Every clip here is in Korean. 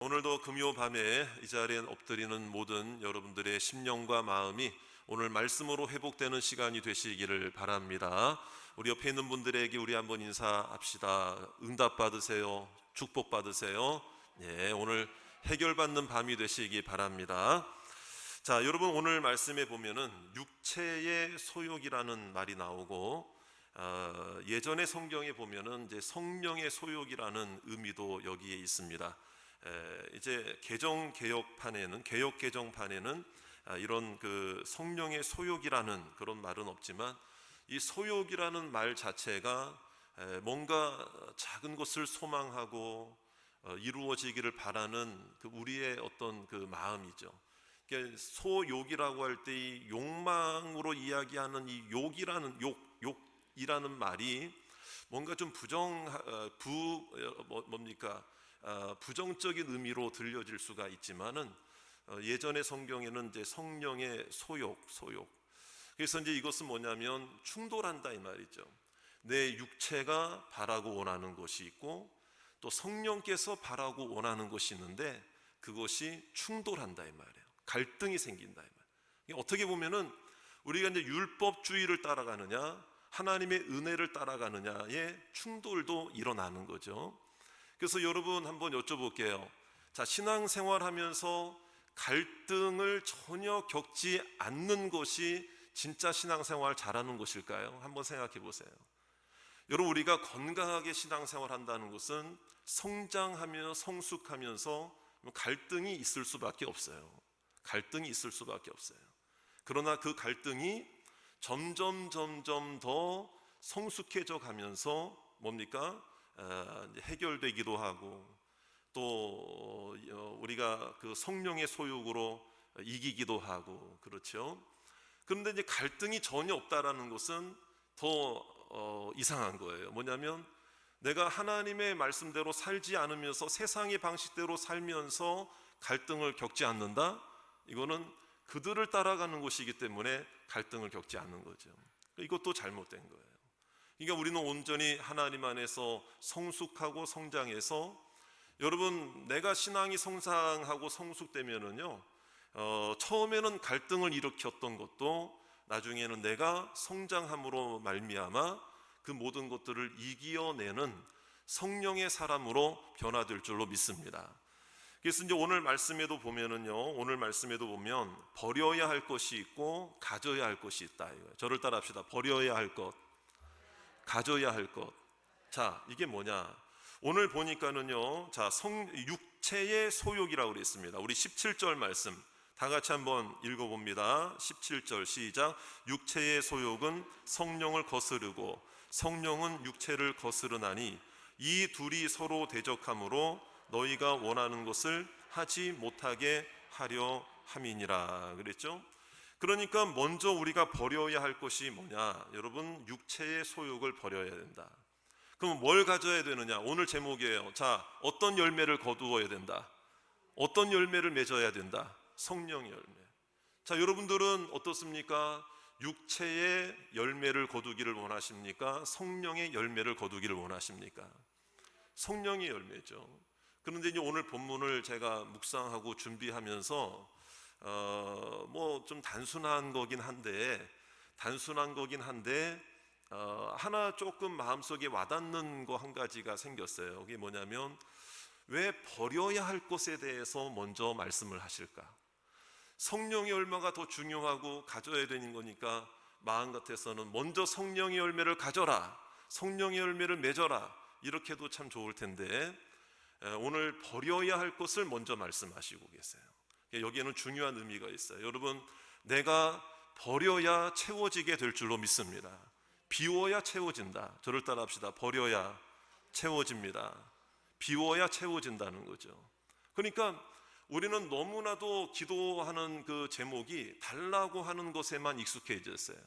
오늘도 금요 밤에 이 자리에 엎드리는 모든 여러분들의 심령과 마음이 오늘 말씀으로 회복되는 시간이 되시기를 바랍니다. 우리 옆에 있는 분들에게 우리 한번 인사합시다. 응답 받으세요. 축복 받으세요. 예, 오늘 해결받는 밤이 되시기 바랍니다. 자, 여러분, 오늘 말씀에 보면은 육체의 소욕이라는 말이 나오고 예전의 성경에 보면은 이제 성령의 소욕이라는 의미도 여기에 있습니다. 이제 개역 개정판에는 이런 그 성령의 소욕이라는 그런 말은 없지만, 이 소욕이라는 말 자체가 뭔가 작은 것을 소망하고 이루어지기를 바라는 그 우리의 어떤 그 마음이죠. 소욕이라고 할 때 이 욕망으로 이야기하는 이 욕이라는 말이 뭔가 좀 부정적인 의미로 들려질 수가 있지만은 예전의 성경에는 이제 성령의 소욕. 그래서 이제 이것은 뭐냐면 충돌한다 이 말이죠. 내 육체가 바라고 원하는 것이 있고 또 성령께서 바라고 원하는 것이 있는데 그것이 충돌한다 이 말이에요. 갈등이 생긴다 이 말이에요. 어떻게 보면은 우리가 이제 율법주의를 따라가느냐 하나님의 은혜를 따라가느냐의 충돌도 일어나는 거죠. 그래서 여러분 한번 여쭤볼게요. 자, 신앙생활하면서 갈등을 전혀 겪지 않는 것이 진짜 신앙생활 잘하는 것일까요? 한번 생각해 보세요. 여러분, 우리가 건강하게 신앙생활 한다는 것은 성장하며 성숙하면서 갈등이 있을 수밖에 없어요. 그러나 그 갈등이 점점 더 성숙해져 가면서 뭡니까? 해결되기도 하고 또 우리가 그 성령의 소욕으로 이기기도 하고 그렇죠. 그런데 이제 갈등이 전혀 없다라는 것은 더 이상한 거예요. 뭐냐면 내가 하나님의 말씀대로 살지 않으면서 세상의 방식대로 살면서 갈등을 겪지 않는다? 이거는 그들을 따라가는 것이기 때문에 갈등을 겪지 않는 거죠. 이것도 잘못된 거예요. 그러니까 우리는 온전히 하나님 안에서 성숙하고 성장해서, 여러분, 내가 신앙이 성장하고 성숙되면은요, 처음에는 갈등을 일으켰던 것도 나중에는 내가 성장함으로 말미암아 그 모든 것들을 이겨내는 성령의 사람으로 변화될 줄로 믿습니다. 그래서 이제 오늘 말씀에도 보면 버려야 할 것이 있고 가져야 할 것이 있다. 저를 따라합시다. 버려야 할 것, 가져야 할 것. 자, 이게 뭐냐? 오늘 보니까는요, 자, 육체의 소욕이라고 그랬습니다. 우리 17절 말씀 다 같이 한번 읽어봅니다. 17절 시작. 육체의 소욕은 성령을 거스르고 성령은 육체를 거스르나니 이 둘이 서로 대적하므로 너희가 원하는 것을 하지 못하게 하려 함이니라 그랬죠. 그러니까 먼저 우리가 버려야 할 것이 뭐냐? 여러분, 육체의 소욕을 버려야 된다. 그럼 뭘 가져야 되느냐? 오늘 제목이에요. 자, 어떤 열매를 거두어야 된다? 어떤 열매를 맺어야 된다? 성령의 열매. 자, 여러분들은 어떻습니까? 육체의 열매를 거두기를 원하십니까? 성령의 열매를 거두기를 원하십니까? 성령의 열매죠. 그런데 이제 오늘 본문을 제가 묵상하고 준비하면서 뭐 좀 단순한 거긴 한데 하나 조금 마음속에 와닿는 거 한 가지가 생겼어요. 그게 뭐냐면, 왜 버려야 할 것에 대해서 먼저 말씀을 하실까? 성령의 열매가 더 중요하고 가져야 되는 거니까 마음 같아서는 먼저 성령의 열매를 가져라, 성령의 열매를 맺어라, 이렇게 해도 참 좋을 텐데 오늘 버려야 할 것을 먼저 말씀하시고 계세요. 여기에는 중요한 의미가 있어요. 여러분, 내가 버려야 채워지게 될 줄로 믿습니다. 비워야 채워진다. 저를 따라합시다. 버려야 채워집니다. 비워야 채워진다는 거죠. 그러니까 우리는 너무나도 기도하는 그 제목이 달라고 하는 것에만 익숙해졌어요.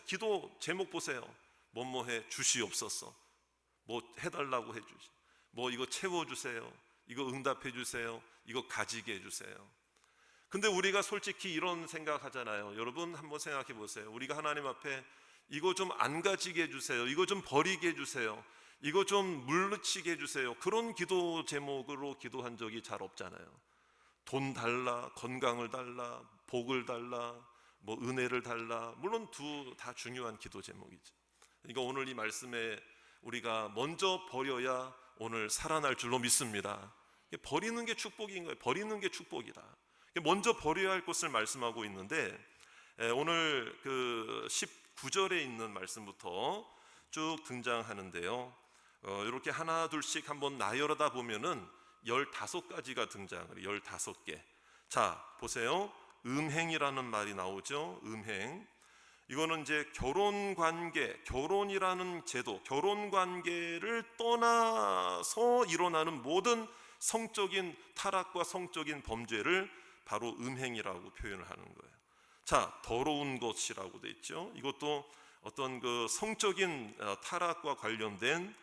기도 제목 보세요. 뭐뭐해 주시옵소서, 뭐 해달라고 해주시, 뭐 이거 채워주세요, 이거 응답해 주세요, 이거 가지게 해주세요. 근데 우리가 솔직히 이런 생각하잖아요. 여러분 한번 생각해 보세요. 우리가 하나님 앞에 이거 좀 안 가지게 해주세요, 이거 좀 버리게 해주세요, 이거 좀 물리치게 해주세요. 그런 기도 제목으로 기도한 적이 잘 없잖아요. 돈 달라, 건강을 달라, 복을 달라, 뭐 은혜를 달라. 물론 다 중요한 기도 제목이죠. 그러니까 오늘 이 말씀에 우리가 먼저 버려야 오늘 살아날 줄로 믿습니다. 버리는 게 축복인 거예요. 버리는 게 축복이다. 먼저 버려야 할 것을 말씀하고 있는데, 오늘 그 19절에 있는 말씀부터 쭉 등장하는데요. 이렇게 하나 둘씩 한번 나열하다 보면은 15가지가 등장을 해요. 15개. 자, 보세요. 음행이라는 말이 나오죠. 음행. 이거는 이제 결혼 관계, 결혼이라는 제도, 결혼 관계를 떠나서 일어나는 모든 성적인 타락과 성적인 범죄를 바로 음행이라고 표현을 하는 거예요. 자, 더러운 것이라고 돼 있죠. 이것도 어떤 그 성적인 타락과 관련된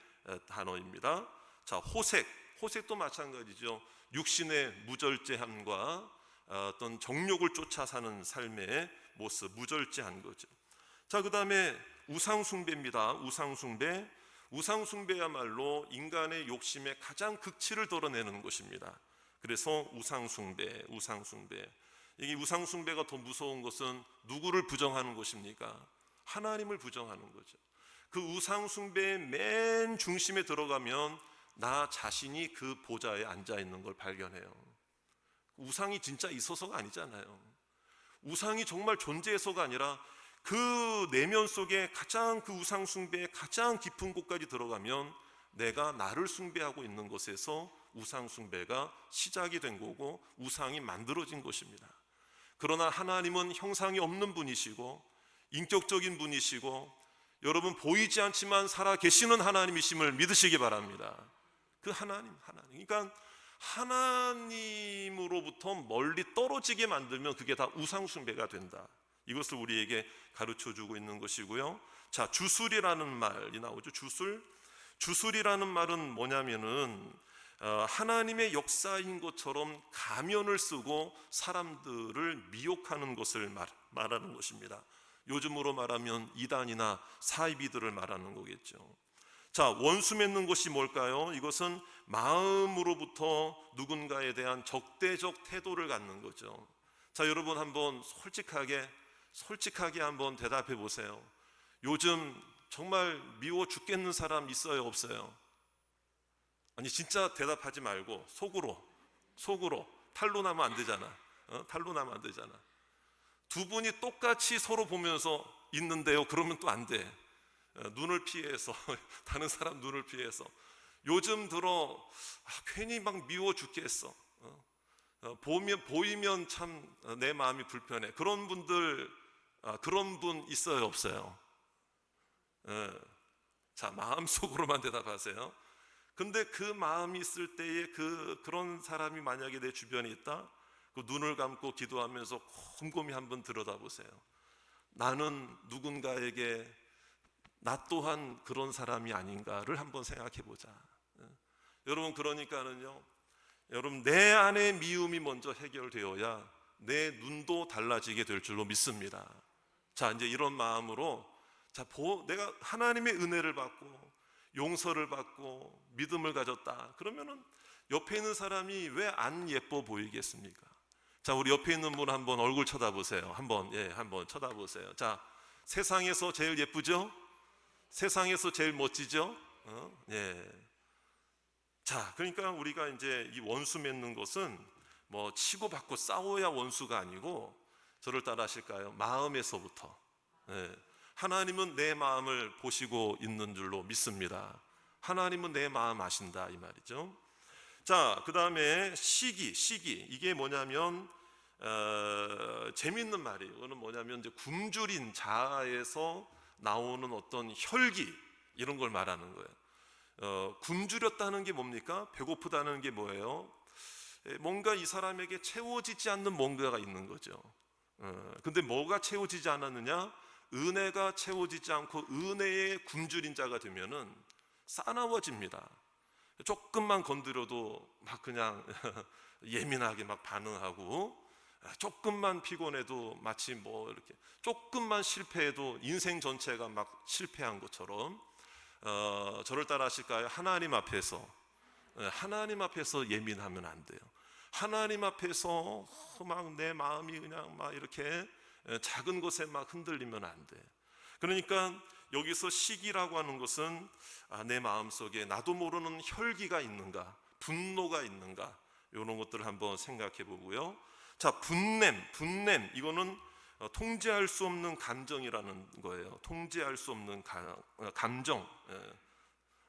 단어입니다. 자, 호색도 마찬가지죠. 육신의 무절제함과 어떤 정욕을 쫓아 사는 삶의 모습, 무절제한 거죠. 자, 그 다음에 우상숭배입니다. 우상숭배야말로 인간의 욕심의 가장 극치를 드러내는 것입니다. 그래서 우상숭배. 이게 우상숭배가 더 무서운 것은 누구를 부정하는 것입니까? 하나님을 부정하는 거죠. 그 우상숭배의 맨 중심에 들어가면 나 자신이 그 보좌에 앉아 있는 걸 발견해요. 우상이 진짜 있어서가 아니잖아요. 우상이 정말 존재해서가 아니라 그 내면 속에 가장 그 우상 숭배의 가장 깊은 곳까지 들어가면 내가 나를 숭배하고 있는 것에서 우상 숭배가 시작이 된 거고 우상이 만들어진 것입니다. 그러나 하나님은 형상이 없는 분이시고 인격적인 분이시고 여러분 보이지 않지만 살아 계시는 하나님이심을 믿으시기 바랍니다. 그 하나님. 그러니까 하나님으로부터 멀리 떨어지게 만들면 그게 다 우상 숭배가 된다. 이것을 우리에게 가르쳐주고 있는 것이고요. 자, 주술이라는 말이 나오죠. 주술이라는 말은 뭐냐면은 하나님의 역사인 것처럼 가면을 쓰고 사람들을 미혹하는 것을 말하는 것입니다. 요즘으로 말하면 이단이나 사이비들을 말하는 거겠죠. 자, 원수 맺는 것이 뭘까요? 이것은 마음으로부터 누군가에 대한 적대적 태도를 갖는 거죠. 자, 여러분 한번 솔직하게 한번 대답해 보세요. 요즘 정말 미워 죽겠는 사람 있어요, 없어요? 아니 진짜 대답하지 말고 속으로 탈로 나면 안 되잖아. 탈로 나면 안 되잖아. 두 분이 똑같이 서로 보면서 있는데요, 그러면 또 안 돼. 눈을 피해서 다른 사람 눈을 피해서 요즘 들어 괜히 막 미워 죽겠어. 보이면 참 내 마음이 불편해. 그런 분들, 그런 분 있어요, 없어요? 자, 마음속으로만 대답하세요. 근데 그 마음이 있을 때에 그런 사람이 만약에 내 주변에 있다, 그 눈을 감고 기도하면서 곰곰이 한번 들여다보세요. 나는 누군가에게 나 또한 그런 사람이 아닌가를 한번 생각해 보자. 여러분, 그러니까는요, 여러분 내 안의 미움이 먼저 해결되어야 내 눈도 달라지게 될 줄로 믿습니다. 자, 이제 이런 마음으로 내가 하나님의 은혜를 받고 용서를 받고 믿음을 가졌다. 그러면은 옆에 있는 사람이 왜 안 예뻐 보이겠습니까? 자, 우리 옆에 있는 분 한번 얼굴 쳐다보세요. 한번 쳐다보세요. 자, 세상에서 제일 예쁘죠? 세상에서 제일 멋지죠? 자, 그러니까 우리가 이제 이 원수 맺는 것은 뭐 치고받고 싸워야 원수가 아니고, 저를 따라 하실까요? 마음에서부터. 하나님은 내 마음을 보시고 있는 줄로 믿습니다. 하나님은 내 마음 아신다, 이 말이죠. 자, 그 다음에 시기. 이게 뭐냐면 재밌는 말이에요. 이거는 뭐냐면 이제 굶주린 자아에서 나오는 어떤 혈기, 이런 걸 말하는 거예요. 굶주렸다는 게 뭡니까? 배고프다는 게 뭐예요? 뭔가 이 사람에게 채워지지 않는 뭔가가 있는 거죠. 근데 뭐가 채워지지 않았느냐? 은혜가 채워지지 않고 은혜의 굶주린 자가 되면은 싸나워집니다. 조금만 건드려도 막 그냥 예민하게 막 반응하고, 조금만 피곤해도 마치 뭐 이렇게 조금만 실패해도 인생 전체가 막 실패한 것처럼 저를 따라 하실까요? 하나님 앞에서 예민하면 안 돼요. 하나님 앞에서 막 내 마음이 그냥 막 이렇게 작은 것에 막 흔들리면 안 돼. 그러니까 여기서 시기라고 하는 것은 내 마음속에 나도 모르는 혈기가 있는가, 분노가 있는가, 이런 것들을 한번 생각해 보고요. 자, 분냄 이거는 통제할 수 없는 감정이라는 거예요. 통제할 수 없는 감정.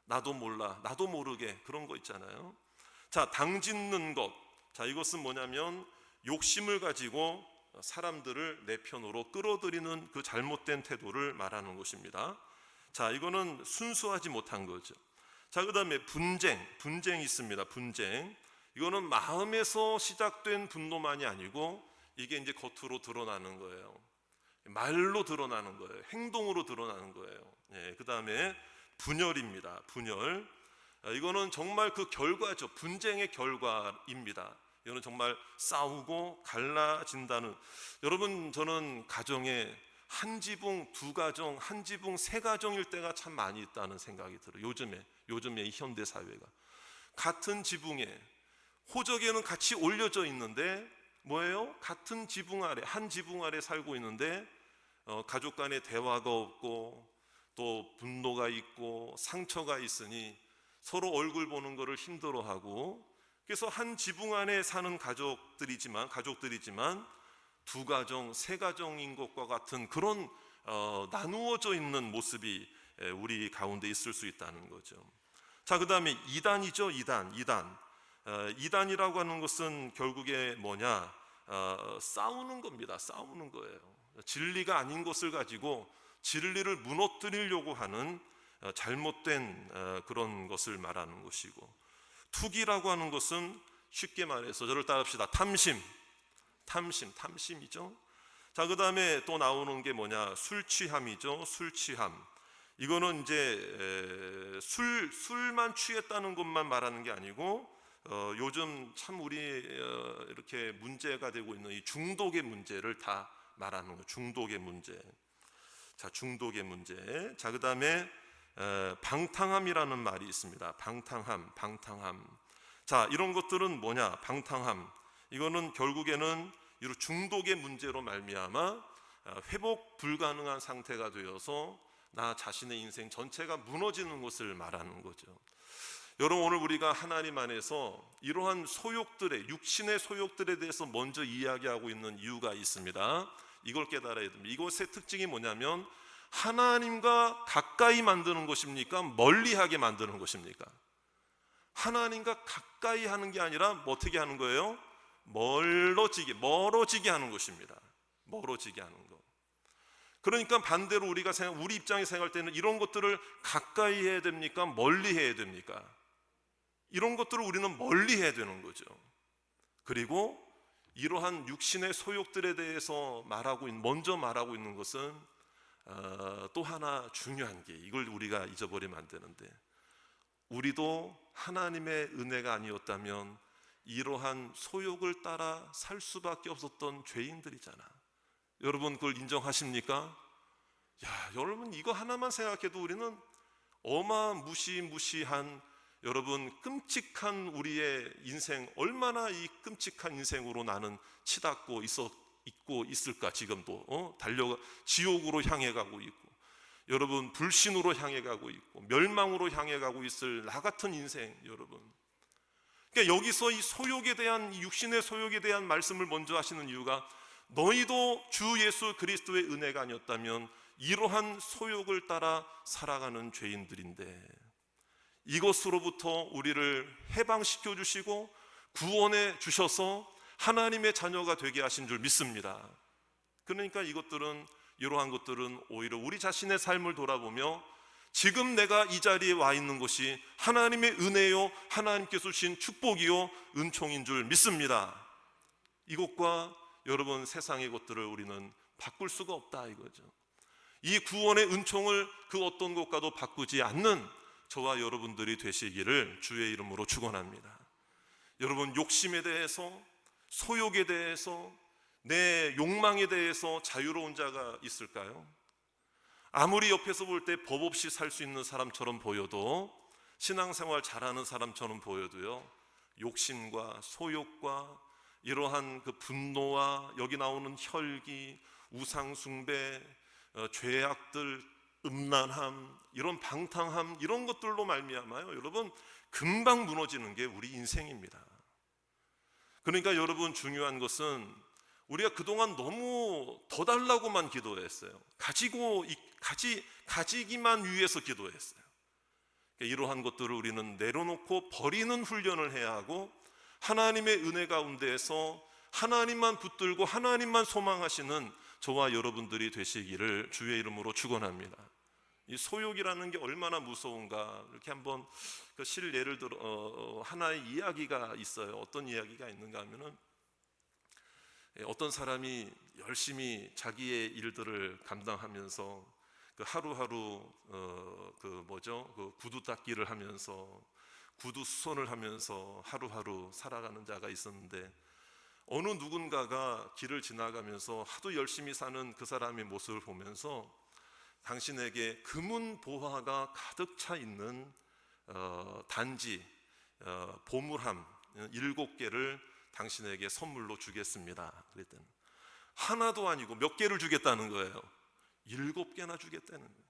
나도 몰라, 나도 모르게 그런 거 있잖아요. 자, 당짓는 것. 자, 이것은 뭐냐면 욕심을 가지고 사람들을 내 편으로 끌어들이는 그 잘못된 태도를 말하는 것입니다. 자, 이거는 순수하지 못한 거죠. 자, 그 다음에 분쟁이 있습니다. 분쟁. 이거는 마음에서 시작된 분노만이 아니고 이게 이제 겉으로 드러나는 거예요. 말로 드러나는 거예요. 행동으로 드러나는 거예요. 그 다음에 분열입니다. 분열. 이거는 정말 그 결과죠. 분쟁의 결과입니다. 이거는 정말 싸우고 갈라진다는. 여러분, 저는 가정에 한 지붕, 두 가정, 한 지붕, 세 가정일 때가 참 많이 있다는 생각이 들어요. 요즘에 이 현대 사회가 같은 지붕에 호적에는 같이 올려져 있는데 뭐예요? 같은 지붕 아래, 한 지붕 아래 살고 있는데 가족 간의 대화가 없고 또 분노가 있고 상처가 있으니 서로 얼굴 보는 것을 힘들어하고, 그래서 한 지붕 안에 사는 가족들이지만 두 가정, 세 가정인 것과 같은 그런 나누어져 있는 모습이 우리 가운데 있을 수 있다는 거죠. 자, 그 다음에 이단이죠. 이단이라고 하는 것은 결국에 뭐냐? 싸우는 겁니다. 싸우는 거예요. 진리가 아닌 것을 가지고 진리를 무너뜨리려고 하는 잘못된 그런 것을 말하는 것이고, 투기라고 하는 것은 쉽게 말해서 저를 따라합시다. 탐심이죠. 자, 그 다음에 또 나오는 게 뭐냐? 술 취함이죠. 술 취함. 이거는 이제 술만 취했다는 것만 말하는 게 아니고 요즘 참 우리 이렇게 문제가 되고 있는 이 중독의 문제를 다 말하는 거예요. 중독의 문제. 자, 중독의 문제. 자, 그 다음에 방탕함이라는 말이 있습니다. 방탕함. 자, 이런 것들은 뭐냐? 방탕함. 이거는 결국에는 이런 중독의 문제로 말미암아 회복 불가능한 상태가 되어서 나 자신의 인생 전체가 무너지는 것을 말하는 거죠. 여러분, 오늘 우리가 하나님 안에서 이러한 소욕들의, 육신의 소욕들에 대해서 먼저 이야기하고 있는 이유가 있습니다. 이걸 깨달아야 됩니다. 이것의 특징이 뭐냐면 하나님과 가까이 만드는 것입니까? 멀리하게 만드는 것입니까? 하나님과 가까이 하는 게 아니라 어떻게 하는 거예요? 멀어지게 하는 것입니다. 멀어지게 하는 거. 그러니까 반대로 우리 입장에서 생각할 때는 이런 것들을 가까이 해야 됩니까? 멀리 해야 됩니까? 이런 것들을 우리는 멀리 해야 되는 거죠. 그리고 이러한 육신의 소욕들에 대해서 먼저 말하고 있는 것은 또 하나 중요한 게, 이걸 우리가 잊어버리면 안 되는데, 우리도 하나님의 은혜가 아니었다면 이러한 소욕을 따라 살 수밖에 없었던 죄인들이잖아. 여러분, 그걸 인정하십니까? 여러분, 이거 하나만 생각해도 우리는 어마무시한, 여러분, 끔찍한 우리의 인생, 얼마나 이 끔찍한 인생으로 나는 치닫고 있고 있을까. 지금도 달려가 지옥으로 향해 가고 있고, 여러분, 불신으로 향해 가고 있고, 멸망으로 향해 가고 있을 나 같은 인생. 여러분, 그러니까 여기서 이 소욕에 대한, 이 육신의 소욕에 대한 말씀을 먼저 하시는 이유가, 너희도 주 예수 그리스도의 은혜가 아니었다면 이러한 소욕을 따라 살아가는 죄인들인데, 이것으로부터 우리를 해방시켜 주시고 구원해 주셔서 하나님의 자녀가 되게 하신 줄 믿습니다. 그러니까 이러한 것들은 오히려 우리 자신의 삶을 돌아보며 지금 내가 이 자리에 와 있는 것이 하나님의 은혜요, 하나님께서 주신 축복이요, 은총인 줄 믿습니다. 이것과 여러분, 세상의 것들을 우리는 바꿀 수가 없다 이거죠. 이 구원의 은총을 그 어떤 것과도 바꾸지 않는 저와 여러분들이 되시기를 주의 이름으로 축원합니다. 여러분, 욕심에 대해서, 소욕에 대해서, 내 욕망에 대해서 자유로운 자가 있을까요? 아무리 옆에서 볼 때 법 없이 살 수 있는 사람처럼 보여도, 신앙생활 잘하는 사람처럼 보여도요, 욕심과 소욕과 이러한 그 분노와 여기 나오는 혈기, 우상숭배, 죄악들, 음란함, 이런 방탕함, 이런 것들로 말미암아요, 여러분 금방 무너지는 게 우리 인생입니다. 그러니까 여러분, 중요한 것은 우리가 그동안 너무 더 달라고만 기도했어요. 가지기만 위해서 기도했어요. 그러니까 이러한 것들을 우리는 내려놓고 버리는 훈련을 해야 하고, 하나님의 은혜 가운데에서 하나님만 붙들고 하나님만 소망하시는 저와 여러분들이 되시기를 주의 이름으로 축원합니다. 이 소욕이라는 게 얼마나 무서운가, 이렇게 한번 그 예를 들어 하나의 이야기가 있어요. 어떤 이야기가 있는가 하면은, 어떤 사람이 열심히 자기의 일들을 감당하면서 그 하루하루 그 구두 닦기를 하면서 구두 수선을 하면서 하루하루 살아가는 자가 있었는데, 어느 누군가가 길을 지나가면서 하도 열심히 사는 그 사람의 모습을 보면서 당신에게 금은 보화가 가득 차 있는 단지, 보물함 7개를 당신에게 선물로 주겠습니다. 그랬더니 하나도 아니고 몇 개를 주겠다는 거예요. 7개나 주겠다는 거예요.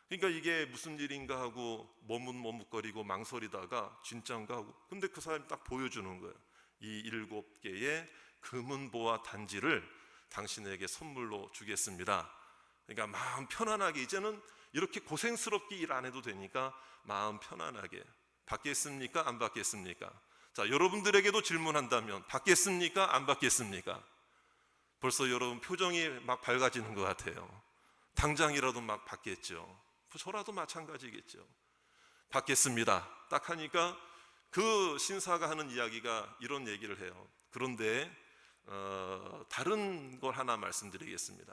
그러니까 이게 무슨 일인가 하고 머뭇머뭇거리고 망설이다가 진짠가 하고, 근데 그 사람이 딱 보여주는 거예요. 이 7개의 금은 보화 단지를 당신에게 선물로 주겠습니다. 그러니까 마음 편안하게, 이제는 이렇게 고생스럽게 일 안 해도 되니까 마음 편안하게, 받겠습니까? 안 받겠습니까? 자, 여러분들에게도 질문한다면 받겠습니까? 안 받겠습니까? 벌써 여러분 표정이 막 밝아지는 것 같아요. 당장이라도 막 받겠죠. 저라도 마찬가지겠죠. 받겠습니다. 딱 하니까 그 신사가 하는 이야기가 이런 얘기를 해요. 그런데 다른 걸 하나 말씀드리겠습니다.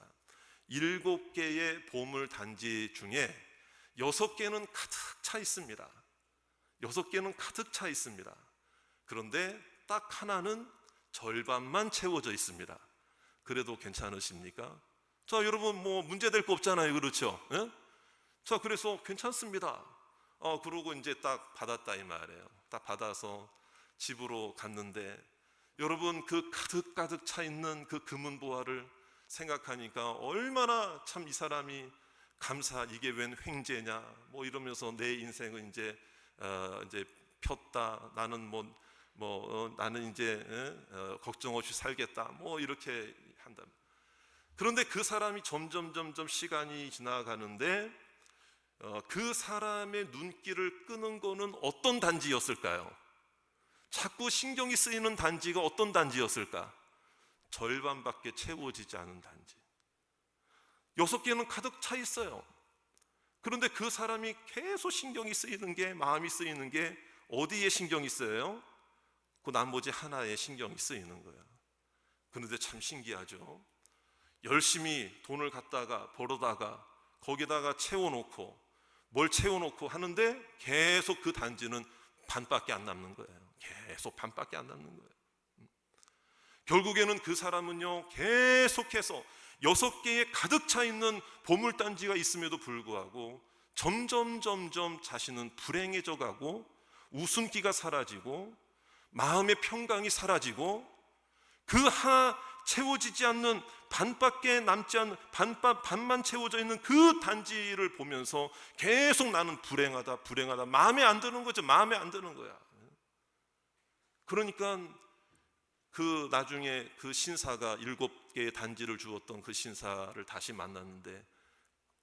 7개의 보물 단지 중에 6개는 가득 차 있습니다. 6개는 가득 차 있습니다. 그런데 딱 하나는 절반만 채워져 있습니다. 그래도 괜찮으십니까? 자, 여러분 뭐 문제될 거 없잖아요, 그렇죠? 예? 자, 그래서 괜찮습니다. 그러고 이제 딱 받았다 이 말이에요. 딱 받아서 집으로 갔는데, 여러분 그 가득 차 있는 그 금은 보화를 생각하니까 얼마나 참 이 사람이 이게 웬 횡재냐 뭐 이러면서 내 인생은 이제 폈다. 나는 나는 이제 걱정 없이 살겠다. 뭐 이렇게 한다. 그런데 그 사람이 점점 시간이 지나가는데 그 사람의 눈길을 끄는 거는 어떤 단지였을까요? 자꾸 신경이 쓰이는 단지가 어떤 단지였을까? 절반밖에 채워지지 않은 단지. 6개는 가득 차 있어요. 그런데 그 사람이 계속 신경이 쓰이는 게, 마음이 쓰이는 게 어디에 신경이 쓰여요? 그 나머지 하나에 신경이 쓰이는 거예요. 그런데 참 신기하죠. 열심히 돈을 갖다가 벌어다가 거기다가 뭘 채워놓고 하는데 계속 그 단지는 반밖에 안 남는 거예요. 계속 반밖에 안 남는 거예요. 결국에는 그 사람은요, 계속해서 6개의 가득 차 있는 보물단지가 있음에도 불구하고 점점 자신은 불행해져 가고, 웃음기가 사라지고 마음의 평강이 사라지고, 그 하나 채워지지 않는, 반밖에 남지 않는, 반만 채워져 있는 그 단지를 보면서 계속 나는 불행하다 마음에 안 드는 거죠. 마음에 안 드는 거야. 그러니까 그 나중에 그 신사가 7개의 단지를 주었던 그 신사를 다시 만났는데,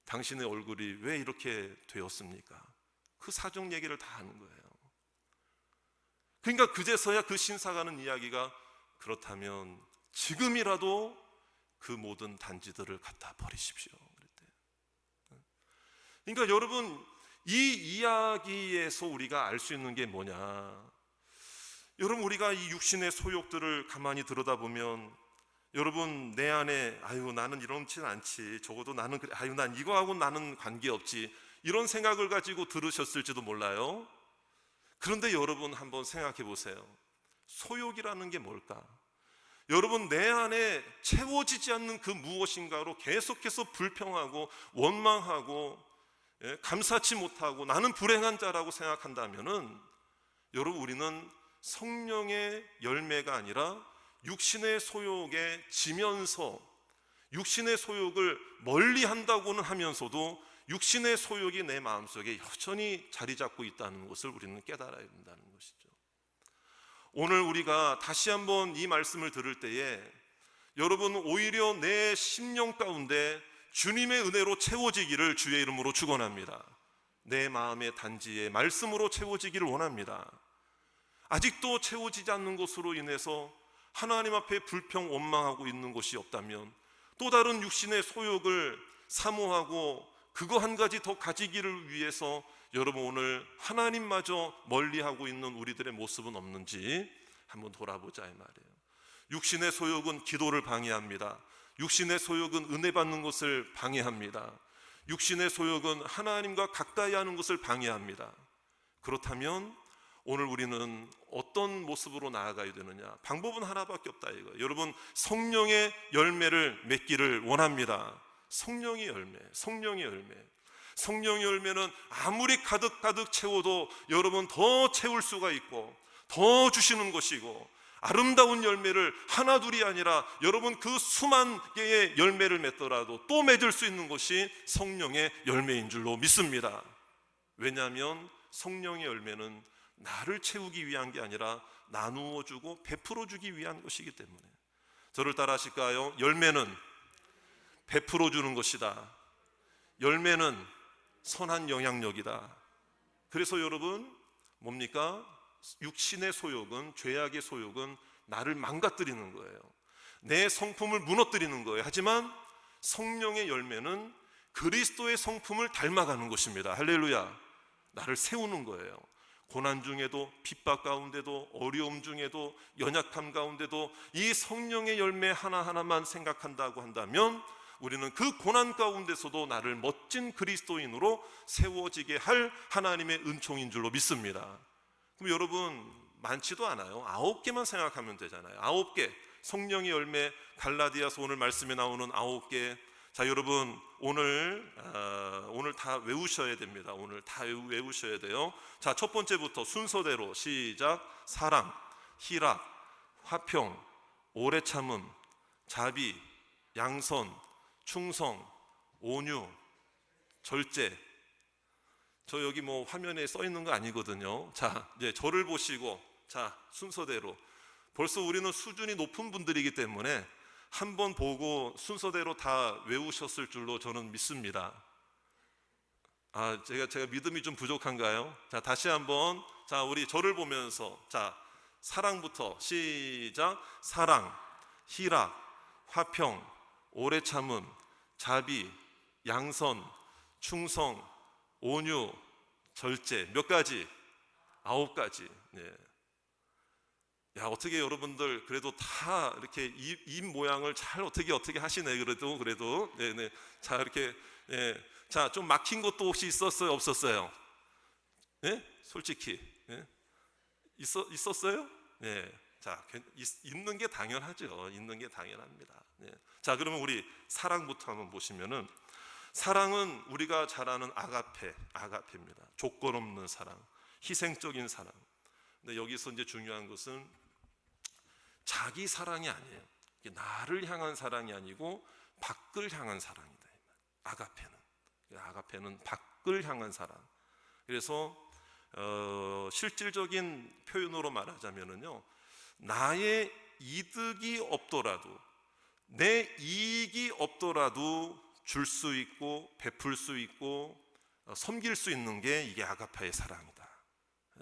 당신의 얼굴이 왜 이렇게 되었습니까? 그 사정 얘기를 다 하는 거예요. 그러니까 그제서야 그 신사가 하는 이야기가, 그렇다면 지금이라도 그 모든 단지들을 갖다 버리십시오. 그랬대요. 그러니까 여러분, 이 이야기에서 우리가 알 수 있는 게 뭐냐? 여러분, 우리가 이 육신의 소욕들을 가만히 들여다보면, 여러분 내 안에 나는 이렇진 않지, 적어도 나는 그래, 난 이거하고 나는 관계없지, 이런 생각을 가지고 들으셨을지도 몰라요. 그런데 여러분 한번 생각해 보세요. 소욕이라는 게 뭘까? 여러분, 내 안에 채워지지 않는 그 무엇인가로 계속해서 불평하고 원망하고 감사치 못하고 나는 불행한 자라고 생각한다면은 여러분, 우리는 성령의 열매가 아니라 육신의 소욕에 지면서 육신의 소욕을 멀리 한다고는 하면서도 육신의 소욕이 내 마음속에 여전히 자리 잡고 있다는 것을 우리는 깨달아야 된다는 것이죠. 오늘 우리가 다시 한번 이 말씀을 들을 때에 여러분, 오히려 내 심령 가운데 주님의 은혜로 채워지기를 주의 이름으로 축원합니다. 내 마음의 단지에 말씀으로 채워지기를 원합니다. 아직도 채워지지 않는 것으로 인해서 하나님 앞에 불평 원망하고 있는 것이 없다면, 또 다른 육신의 소욕을 사모하고 그거 한 가지 더 가지기를 위해서 여러분, 오늘 하나님마저 멀리하고 있는 우리들의 모습은 없는지 한번 돌아보자 이 말이에요. 육신의 소욕은 기도를 방해합니다. 육신의 소욕은 은혜 받는 것을 방해합니다. 육신의 소욕은 하나님과 가까이 하는 것을 방해합니다. 그렇다면 오늘 우리는 어떤 모습으로 나아가야 되느냐? 방법은 하나밖에 없다 이거예요. 여러분, 성령의 열매를 맺기를 원합니다. 성령의 열매, 성령의 열매. 성령의 열매는 아무리 가득 채워도 여러분 더 채울 수가 있고 더 주시는 것이고, 아름다운 열매를 하나 둘이 아니라 여러분 그 수만 개의 열매를 맺더라도 또 맺을 수 있는 것이 성령의 열매인 줄로 믿습니다. 왜냐하면 성령의 열매는 나를 채우기 위한 게 아니라 나누어 주고 베풀어 주기 위한 것이기 때문에. 저를 따라 하실까요? 열매는 베풀어 주는 것이다. 열매는 선한 영향력이다. 그래서 여러분, 뭡니까? 육신의 소욕은, 죄악의 소욕은 나를 망가뜨리는 거예요. 내 성품을 무너뜨리는 거예요. 하지만 성령의 열매는 그리스도의 성품을 닮아가는 것입니다. 할렐루야. 나를 세우는 거예요. 고난 중에도, 핍박 가운데도, 어려움 중에도, 연약함 가운데도 이 성령의 열매 하나하나만 생각한다고 한다면 우리는 그 고난 가운데서도 나를 멋진 그리스도인으로 세워지게 할 하나님의 은총인 줄로 믿습니다. 그럼 여러분, 많지도 않아요. 9개만 생각하면 되잖아요. 9개. 성령의 열매, 갈라디아서 오늘 말씀에 나오는 9개. 자, 여러분, 오늘 다 외우셔야 됩니다. 오늘 다 외우셔야 돼요. 자, 첫 번째부터 순서대로 시작. 사랑, 희락, 화평, 오래 참음, 자비, 양선, 충성, 온유, 절제. 저 여기 뭐 화면에 써 있는 거 아니거든요. 자, 이제 저를 보시고, 자, 순서대로. 벌써 우리는 수준이 높은 분들이기 때문에 한번 보고 순서대로 다 외우셨을 줄로 저는 믿습니다. 제가 믿음이 좀 부족한가요? 자, 다시 한번. 자, 우리 저를 보면서, 자, 사랑부터 시작. 사랑, 희락, 화평, 오래 참음, 자비, 양선, 충성, 온유, 절제. 몇 가지? 9가지. 네. 야, 어떻게 여러분들 그래도 다 이렇게 입 모양을 잘 어떻게 하시네. 그래도 네네. 자, 이렇게. 자, 좀 막힌 것도 혹시 있었어요? 없었어요? 네? 솔직히. 네? 있었어요? 네. 자, 있는 게 당연하죠. 있는 게 당연합니다. 네. 자, 그러면 우리 사랑부터 한번 보시면은, 사랑은 우리가 잘 아는 아가페입니다. 조건 없는 사랑, 희생적인 사랑. 근데 여기서 이제 중요한 것은 자기 사랑이 아니에요. 나를 향한 사랑이 아니고 밖을 향한 사랑이다. 아가페는 밖을 향한 사랑. 그래서 실질적인 표현으로 말하자면은요, 나의 이득이 없더라도, 내 이익이 없더라도 줄 수 있고 베풀 수 있고 섬길 수 있는 게 이게 아가페의 사랑이다.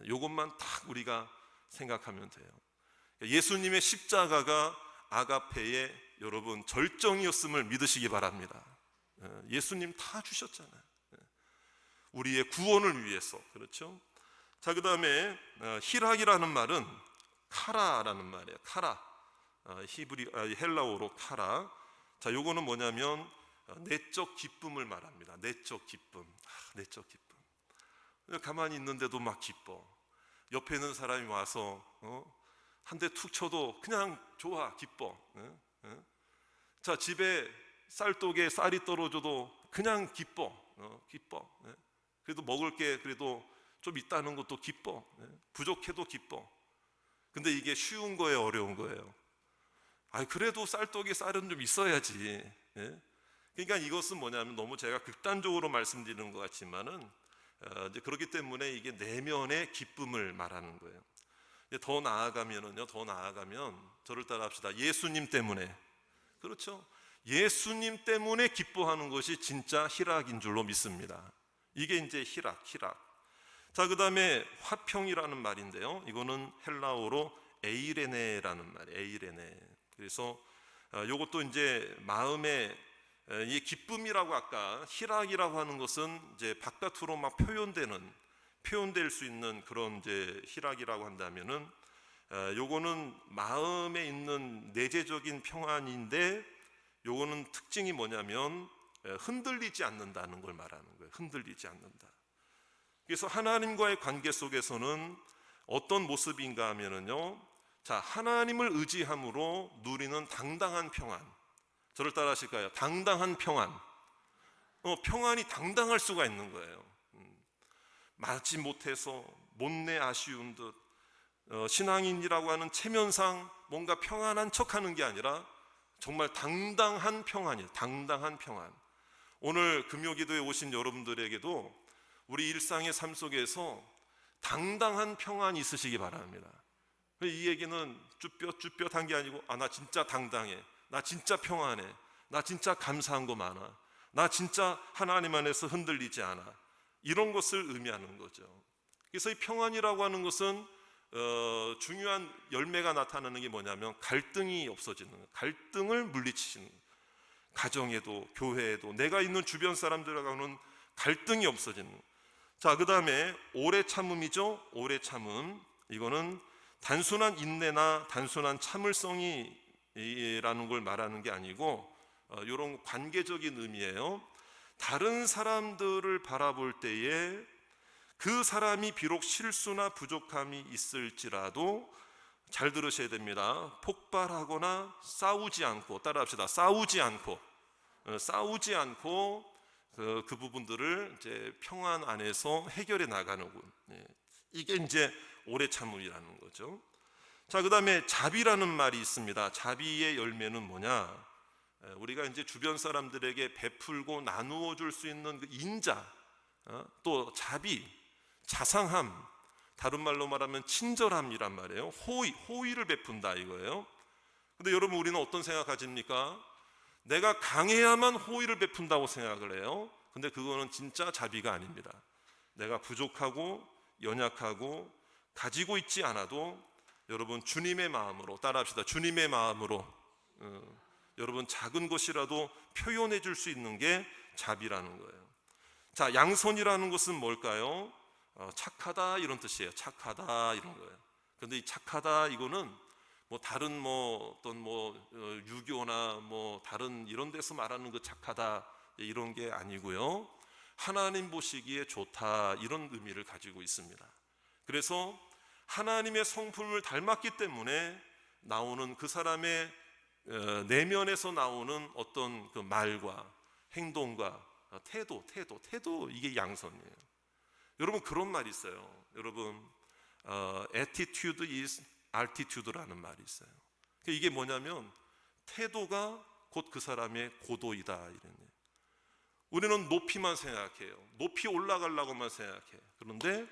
이것만 딱 우리가 생각하면 돼요. 예수님의 십자가가 아가페의 여러분 절정이었음을 믿으시기 바랍니다. 예수님 다 주셨잖아요. 우리의 구원을 위해서. 그렇죠? 자, 그 다음에 희락이라는 말은 카라라는 말이에요. 카라. 헬라어로 카라. 자, 요거는 뭐냐면 내적 기쁨을 말합니다. 내적 기쁨. 내적 기쁨. 가만히 있는데도 막 기뻐. 옆에 있는 사람이 와서 한 대 툭 쳐도 그냥 좋아, 기뻐. 자, 집에 쌀독에 쌀이 떨어져도 그냥 기뻐. 기뻐. 그래도 먹을 게 그래도 좀 있다는 것도 기뻐. 부족해도 기뻐. 근데 이게 쉬운 거예요, 어려운 거예요? 그래도 쌀독에 쌀은 좀 있어야지. 그러니까 이것은 뭐냐면, 너무 제가 극단적으로 말씀드리는 것 같지만은 이제 그렇기 때문에 이게 내면의 기쁨을 말하는 거예요. 더 나아가면은요, 더 나아가면 저를 따라합시다. 예수님 때문에, 그렇죠? 예수님 때문에 기뻐하는 것이 진짜 희락인 줄로 믿습니다. 이게 이제 희락. 자, 그 다음에 화평이라는 말인데요, 이거는 헬라어로 에이레네라는 말이에요. 에이레네. 그래서 이것도 이제 마음의 이 기쁨이라고, 아까 희락이라고 하는 것은 이제 바깥으로 막 표현될 수 있는 그런 이제 희락이라고 한다면은, 요거는 마음에 있는 내재적인 평안인데, 요거는 특징이 뭐냐면 흔들리지 않는다는 걸 말하는 거예요. 흔들리지 않는다. 그래서 하나님과의 관계 속에서는 어떤 모습인가 하면은요, 자, 하나님을 의지함으로 누리는 당당한 평안. 저를 따라 하실까요? 당당한 평안. 평안이 당당할 수가 있는 거예요. 마치 못해서 못내 아쉬운 듯, 신앙인이라고 하는 체면상 뭔가 평안한 척하는 게 아니라 정말 당당한 평안이에요. 당당한 평안. 오늘 금요기도에 오신 여러분들에게도 우리 일상의 삶 속에서 당당한 평안이 있으시기 바랍니다. 이 얘기는 쭈뼛한 게 아니고, 나 진짜 당당해, 나 진짜 평안해, 나 진짜 감사한 거 많아, 나 진짜 하나님 안에서 흔들리지 않아, 이런 것을 의미하는 거죠. 그래서 이 평안이라고 하는 것은 중요한 열매가 나타나는 게 뭐냐면 갈등이 없어지는 거예요. 갈등을 물리치시는 거예요. 가정에도 교회에도 내가 있는 주변 사람들하고는 갈등이 없어지는 거예요. 자, 그 다음에 오래 참음이죠. 오래 참음. 이거는 단순한 인내나 단순한 참을성이라는 걸 말하는 게 아니고, 이런 관계적인 의미예요. 다른 사람들을 바라볼 때에 그 사람이 비록 실수나 부족함이 있을지라도, 잘 들으셔야 됩니다. 폭발하거나 싸우지 않고, 따라합시다. 싸우지 않고 그 부분들을 이제 평안 안에서 해결해 나가는군. 이게 이제 오래 참음이라는 거죠. 자, 그 다음에 자비라는 말이 있습니다. 자비의 열매는 뭐냐? 우리가 이제 주변 사람들에게 베풀고 나누어 줄 수 있는 그 인자, 또 자비, 자상함, 다른 말로 말하면 친절함이란 말이에요. 호의를 베푼다 이거예요. 근데 여러분, 우리는 어떤 생각 가집니까? 내가 강해야만 호의를 베푼다고 생각을 해요. 근데 그거는 진짜 자비가 아닙니다. 내가 부족하고 연약하고 가지고 있지 않아도, 여러분 주님의 마음으로, 따라합시다. 주님의 마음으로 여러분 작은 것이라도 표현해 줄 수 있는 게 자비라는 거예요. 자, 양선이라는 것은 뭘까요? 착하다 이런 뜻이에요. 착하다 이런 거예요. 그런데 이 착하다 이거는 다른 어떤 유교나 다른 이런 데서 말하는 그 착하다 이런 게 아니고요, 하나님 보시기에 좋다 이런 의미를 가지고 있습니다. 그래서 하나님의 성품을 닮았기 때문에 나오는 그 사람의 내면에서 나오는 어떤 그 말과 행동과 태도, 이게 양선이에요. 여러분, 그런 말이 있어요. 여러분, attitude is altitude라는 말이 있어요. 이게 뭐냐면 태도가 곧 그 사람의 고도이다 이랬네요. 우리는 높이만 생각해요. 높이 올라가려고만 생각해요. 그런데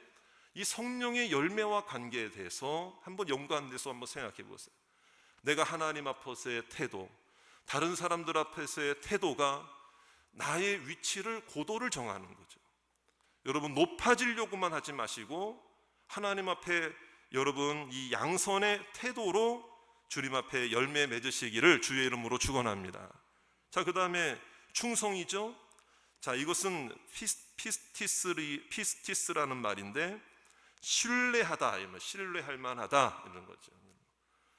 이 성령의 열매와 관계에 대해서 한번 연관돼서 한번 생각해 보세요. 내가 하나님 앞에서의 태도, 다른 사람들 앞에서의 태도가 나의 위치를, 고도를 정하는 거죠. 여러분, 높아지려고만 하지 마시고 하나님 앞에 여러분 이 양선의 태도로 주님 앞에 열매 맺으시기를 주의 이름으로 축원합니다. 자, 그 다음에 충성이죠. 자, 이것은 피스티스라는 말인데, 신뢰하다, 신뢰할 만하다 이런 거죠.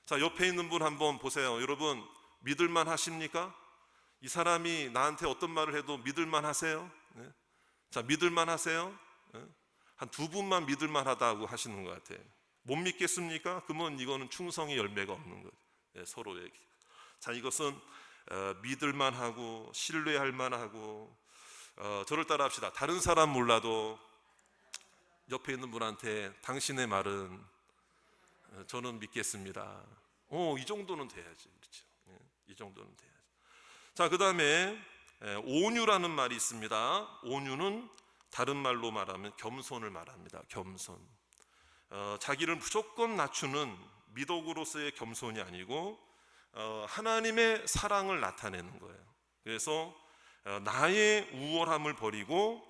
자, 옆에 있는 분 한번 보세요. 여러분, 믿을만 하십니까? 이 사람이 나한테 어떤 말을 해도 믿을만 하세요? 네? 자, 믿을만 하세요? 네? 한 두 분만 믿을만 하다고 하시는 것 같아요. 못 믿겠습니까? 그러면 이거는 충성의 열매가 없는 거죠. 예, 서로에게. 자, 이것은 믿을만 하고 신뢰할 만하고, 저를 따라 합시다. 다른 사람 몰라도 옆에 있는 분한테 당신의 말은 저는 믿겠습니다. 이 정도는 돼야지. 그렇죠? 예, 이 정도는 돼야지. 자, 그 다음에 온유라는 말이 있습니다. 온유는 다른 말로 말하면 겸손을 말합니다. 겸손. 자기를 무조건 낮추는 미덕으로서의 겸손이 아니고 하나님의 사랑을 나타내는 거예요. 그래서 나의 우월함을 버리고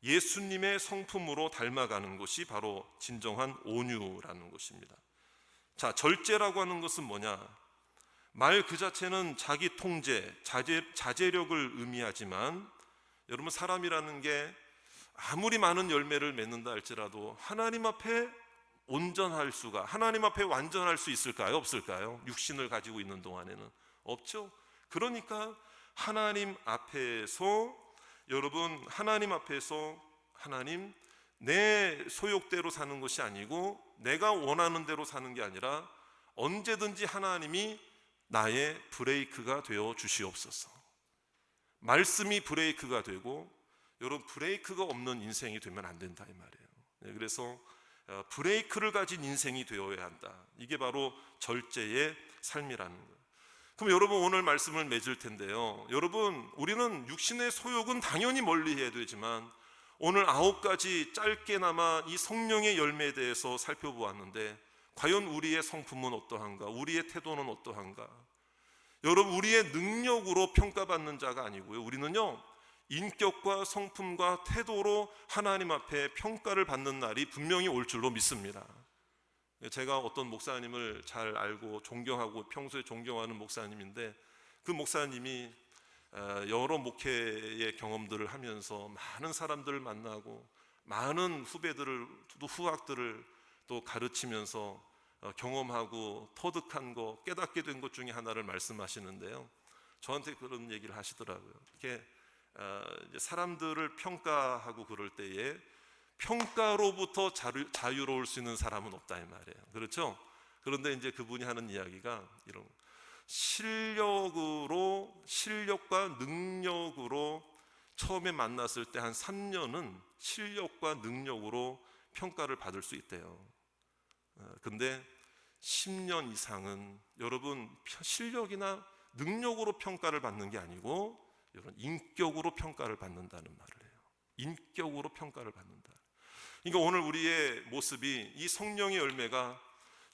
예수님의 성품으로 닮아가는 것이 바로 진정한 온유라는 것입니다. 자, 절제라고 하는 것은 뭐냐? 말 그 자체는 자기 통제, 자제력을 의미하지만, 여러분, 사람이라는 게 아무리 많은 열매를 맺는다 할지라도 하나님 앞에 온전할 수가, 하나님 앞에 완전할 수 있을까요? 없을까요? 육신을 가지고 있는 동안에는 없죠. 그러니까 하나님 앞에서, 여러분, 하나님 앞에서 하나님, 내 소욕대로 사는 것이 아니고 내가 원하는 대로 사는 게 아니라 언제든지 하나님이 나의 브레이크가 되어 주시옵소서. 말씀이 브레이크가 되고, 여러분, 브레이크가 없는 인생이 되면 안 된다 이 말이에요. 그래서 브레이크를 가진 인생이 되어야 한다. 이게 바로 절제의 삶이라는 거예요. 그럼 여러분, 오늘 말씀을 맺을 텐데요. 여러분, 우리는 육신의 소욕은 당연히 멀리해야 되지만 오늘 9가지 짧게나마 이 성령의 열매에 대해서 살펴보았는데, 과연 우리의 성품은 어떠한가? 우리의 태도는 어떠한가? 여러분, 우리의 능력으로 평가받는 자가 아니고요, 우리는요, 인격과 성품과 태도로 하나님 앞에 평가를 받는 날이 분명히 올 줄로 믿습니다. 제가 어떤 목사님을 잘 알고 존경하고 평소에 존경하는 목사님인데, 그 목사님이 여러 목회의 경험들을 하면서 많은 사람들을 만나고 많은 후학들을 또 가르치면서 경험하고 터득한 거, 깨닫게 된 것 중에 하나를 말씀하시는데요, 저한테 그런 얘기를 하시더라고요. 이렇게 사람들을 평가하고 그럴 때에 평가로부터 자유로울 수 있는 사람은 없다 이 말이에요. 그렇죠? 그런데 이제 그분이 하는 이야기가 이런, 실력과 능력으로 처음에 만났을 때 한 3년은 실력과 능력으로 평가를 받을 수 있대요. 근데 10년 이상은 여러분 실력이나 능력으로 평가를 받는 게 아니고 여러분 인격으로 평가를 받는다는 말을 해요. 인격으로 평가를 받는다. 그러니까 오늘 우리의 모습이, 이 성령의 열매가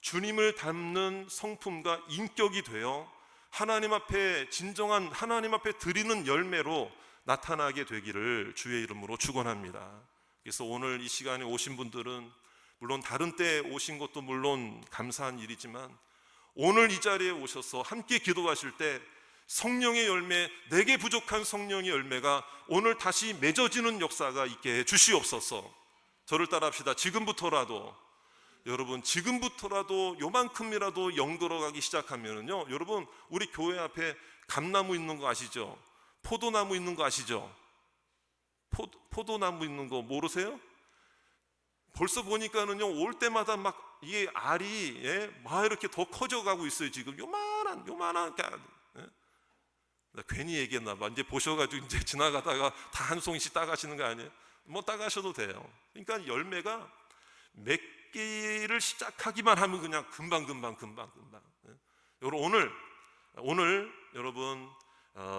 주님을 닮는 성품과 인격이 되어 하나님 앞에, 진정한 하나님 앞에 드리는 열매로 나타나게 되기를 주의 이름으로 축원합니다. 그래서 오늘 이 시간에 오신 분들은 물론 다른 때에 오신 것도 물론 감사한 일이지만, 오늘 이 자리에 오셔서 함께 기도하실 때 성령의 열매, 내게 부족한 성령의 열매가 오늘 다시 맺어지는 역사가 있게 해 주시옵소서. 저를 따라합시다. 지금부터라도, 여러분, 지금부터라도 요만큼이라도 영들어가기 시작하면은요, 여러분, 우리 교회 앞에 감나무 있는 거 아시죠? 포도나무 있는 거 아시죠? 포도나무 있는 거 모르세요? 벌써 보니까는요, 올 때마다 막 이게 알이 막 이렇게 더 커져가고 있어요. 지금 요만한 괜히 얘기했나 봐. 이제 보셔가지고 이제 지나가다가 다 한 송이씩 따가시는 거 아니에요? 뭐 따가셔도 돼요. 그러니까 열매가 맺기를 시작하기만 하면 그냥 금방. 여러분, 오늘 여러분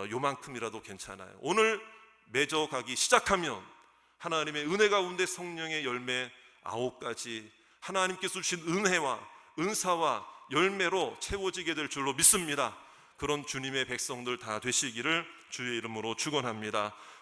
요만큼이라도 괜찮아요. 오늘 맺어가기 시작하면 하나님의 은혜 가운데 성령의 열매 9가지 하나님께서 주신 은혜와 은사와 열매로 채워지게 될 줄로 믿습니다. 그런 주님의 백성들 다 되시기를 주의 이름으로 축원합니다.